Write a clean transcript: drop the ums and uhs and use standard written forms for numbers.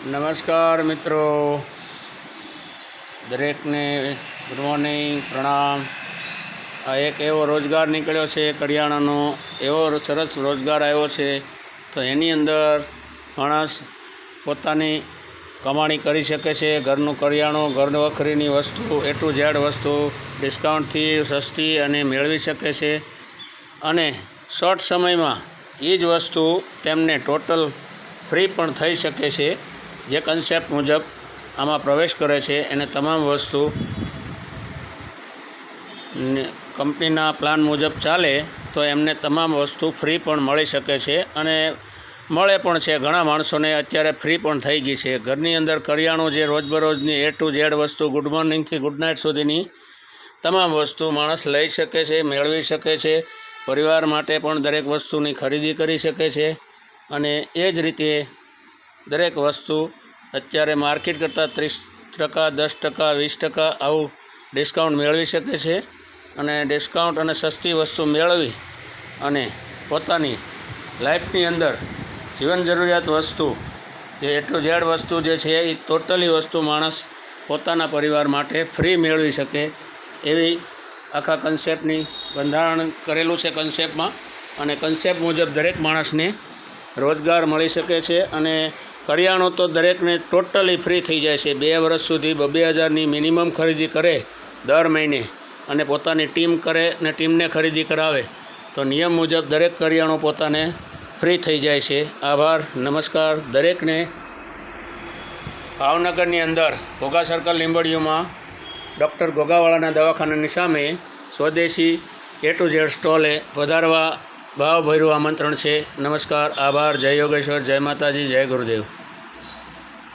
નમસ્કાર મિત્રો, દરેકને ગુડ મોર્નિંગ, પ્રણામ। આ એક એવો રોજગાર નીકળ્યો છે કરિયાણાનો, એવો સરસ રોજગાર આવ્યો છે। તો એની અંદર માણસ પોતાની કમાણી કરી શકે છે। ઘરનું કરિયાણું, ઘર વખરીની વસ્તુ, A to Z વસ્તુ ડિસ્કાઉન્ટથી સસ્તી અને મેળવી શકે છે અને શોર્ટ સમયમાં એ જ વસ્તુ તેમને ટોટલ ફ્રી પણ થઈ શકે છે। જે કન્સેપ્ટ મુજબ આમાં પ્રવેશ કરે છે એને તમામ વસ્તુ કંપનીના પ્લાન મુજબ ચાલે તો એમને તમામ વસ્તુ ફ્રી પણ મળી શકે છે અને મળે પણ છે। ઘણા માણસોને અત્યારે ફ્રી પણ થઈ ગઈ છે। ઘરની અંદર કરિયાણું જે રોજબરોજની A to Z વસ્તુ, ગુડ મોર્નિંગથી ગુડ નાઇટ સુધીની તમામ વસ્તુ માણસ લઈ શકે છે, મેળવી શકે છે। પરિવાર માટે પણ દરેક વસ્તુની ખરીદી કરી શકે છે અને એ જ રીતે દરેક વસ્તુ અત્યારે માર્કેટ કરતાં 30%, 10%, 20% આવું ડિસ્કાઉન્ટ મેળવી શકે છે અને ડિસ્કાઉન્ટ અને સસ્તી વસ્તુ મેળવી અને પોતાની લાઈફની અંદર જીવન જરૂરિયાત વસ્તુ જે A to Z વસ્તુ જે છે એ ટોટલી વસ્તુ માણસ પોતાના પરિવાર માટે ફ્રી મેળવી શકે એવી આખા કન્સેપ્ટની બંધારણ કરેલું છે કન્સેપ્ટમાં અને કન્સેપ્ટ મુજબ દરેક માણસને રોજગાર મળી શકે છે અને કરિયાણું તો દરેકને ટોટલી ફ્રી થઈ જાય છે। 2 વર્ષ સુધી 2,000ની મિનિમમ ખરીદી કરે દર મહિને અને પોતાની ટીમ કરે ને ટીમને ખરીદી કરાવે તો નિયમ મુજબ દરેક કરિયાણું પોતાને ફ્રી થઈ જાય છે। આભાર, નમસ્કાર દરેકને। ભાવનગરની અંદર ઘોઘા સર્કલ લીંબડીયુમાં ડૉક્ટર ઘોઘાવાળાના દવાખાનાની સામે સ્વદેશી A to Z સ્ટોલે પધારવા ભાવભર્યું આમંત્રણ છે। નમસ્કાર, આભાર, જય યોગેશ્વર, જય માતાજી, જય ગુરુદેવ।